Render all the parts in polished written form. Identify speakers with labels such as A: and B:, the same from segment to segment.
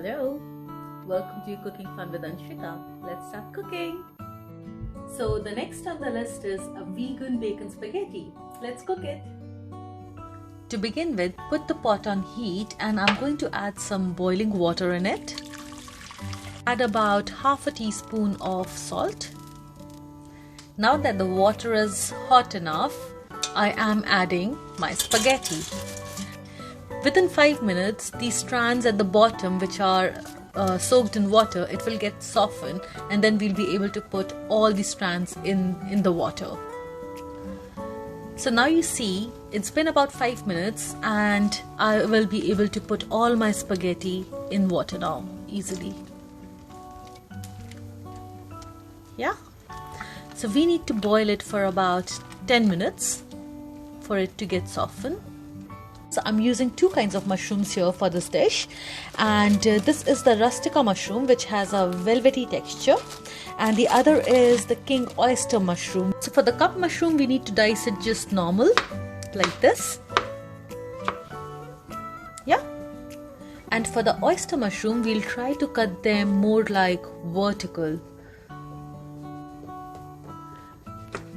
A: Hello, welcome to Cooking Fun with Anshika. Let's start cooking. So the next on the list is a vegan bacon spaghetti. Let's cook it. To begin with, put the pot on heat and I'm going to add some boiling water in it. Add about half a teaspoon of salt. Now that the water is hot enough, I am adding my spaghetti. Within 5 minutes, these strands at the bottom, which are soaked in water, it will get softened and then we'll be able to put all the strands in the water. So now you see, it's been about 5 minutes and I will be able to put all my spaghetti in water now, easily. Yeah. So we need to boil it for about 10 minutes for it to get softened. So I'm using two kinds of mushrooms here for this dish, and this is the rustica mushroom, which has a velvety texture, and the other is the king oyster mushroom. So for the cup mushroom, we need to dice it just normal, like this. Yeah. And for the oyster mushroom, we'll try to cut them more like vertical.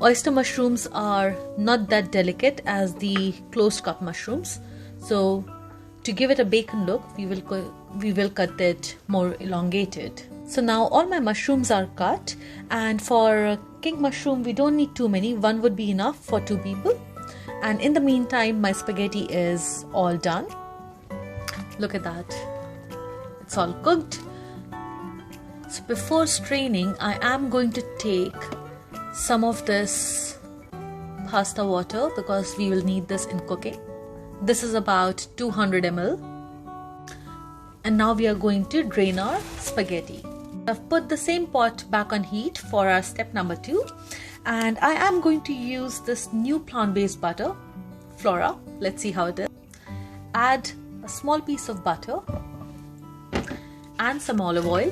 A: Oyster mushrooms are not that delicate as the closed cup mushrooms, so to give it a bacon look, we will cut it more elongated. So now all my mushrooms are cut, and for king mushroom we don't need too many. One would be enough for 2 people. And in the meantime, my spaghetti is all done. Look at that, it's all cooked. So before straining, I am going to take some of this pasta water because we will need this in cooking. This is about 200 ml. And now we are going to drain our spaghetti. I've put the same pot back on heat for our step number 2, and I am going to use this new plant-based butter, Flora. Let's see how it is. Add a small piece of butter and some olive oil.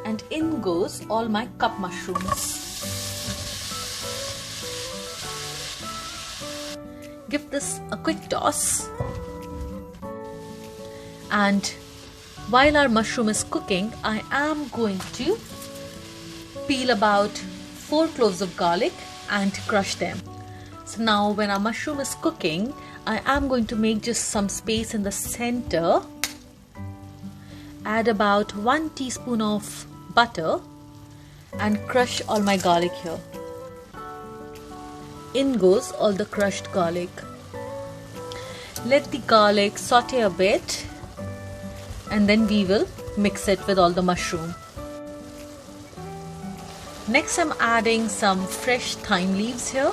A: And in goes all my cup mushrooms. Give this a quick toss. And while our mushroom is cooking, I am going to peel about 4 cloves of garlic and crush them. So now when our mushroom is cooking, I am going to make just some space in the center. Add about 1 teaspoon of butter and crush all my garlic here. In goes all the crushed garlic. Let the garlic saute a bit and then we will mix it with all the mushroom. Next I'm adding some fresh thyme leaves here.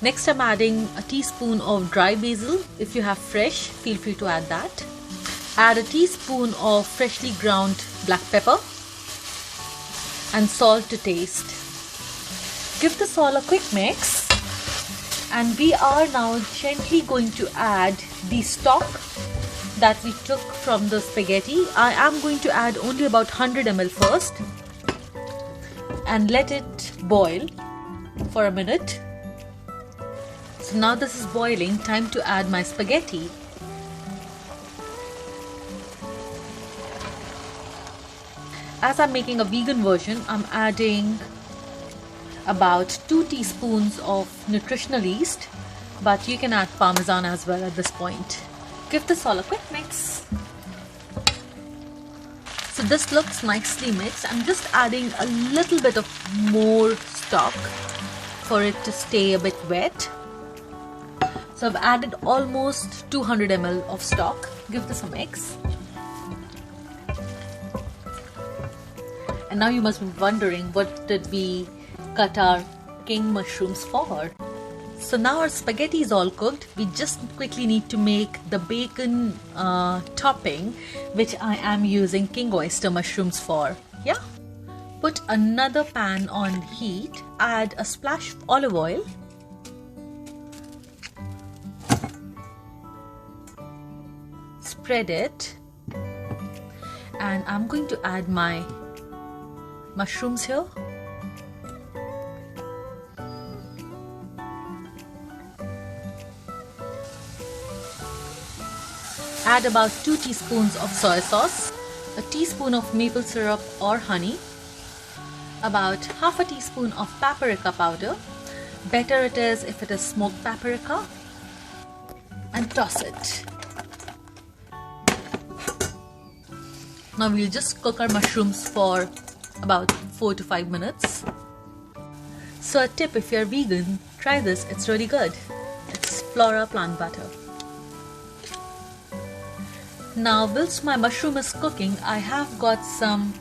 A: Next I'm adding a teaspoon of dry basil. If you have fresh, feel free to add that. Add a teaspoon of freshly ground black pepper and salt to taste. Give this all a quick mix, and we are now gently going to add the stock that we took from the spaghetti. I am going to add only about 100 ml first and let it boil for a minute. So now this is boiling, time to add my spaghetti. As I'm making a vegan version, I'm adding about 2 teaspoons of nutritional yeast, but you can add parmesan as well at this point. Give this all a quick mix. So this looks nicely mixed. I'm just adding a little bit of more stock for it to stay a bit wet. So I've added almost 200 ml of stock. Give this a mix. And now you must be wondering, what did we cut our king mushrooms for? So now our spaghetti is all cooked. We just quickly need to make the bacon topping, which I am using king oyster mushrooms for. Yeah. Put another pan on heat. Add a splash of olive oil. Spread it. And I'm going to add my mushrooms here. add about 2 teaspoons of soy sauce, a teaspoon of maple syrup or honey, about half a teaspoon of paprika powder. Better it is if it is smoked paprika, and toss it. Now we'll just cook our mushrooms for about 4 to 5 minutes. So a tip, if you're vegan, try this, it's really good. It's Flora plant butter. Now whilst my mushroom is cooking, I have got some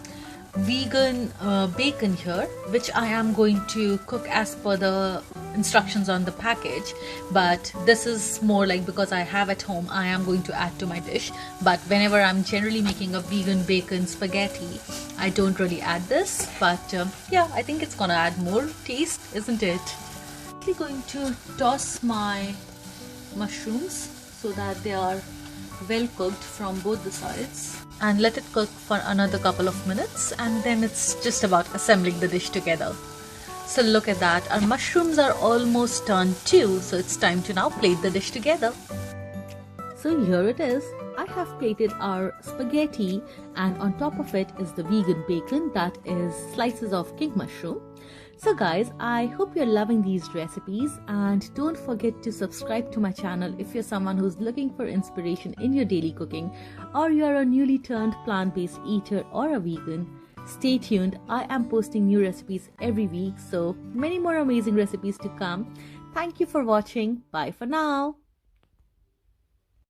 A: vegan bacon here, which I am going to cook as per the instructions on the package, but this is more like because I have at home, I am going to add to my dish. But whenever I'm generally making a vegan bacon spaghetti, I don't really add this, but yeah, I think it's gonna add more taste, isn't it? I'm going to toss my mushrooms so that they are well cooked from both the sides, and let it cook for another couple of minutes, and then it's just about assembling the dish together. So look at that, our mushrooms are almost done too, so it's time to now plate the dish together. So here it is. I have plated our spaghetti, and on top of it is the vegan bacon, that is slices of king mushroom. So guys, I hope you're loving these recipes, and don't forget to subscribe to my channel if you're someone who's looking for inspiration in your daily cooking, or you're a newly turned plant-based eater or a vegan. Stay tuned, I am posting new recipes every week, so many more amazing recipes to come. Thank you for watching. Bye for now.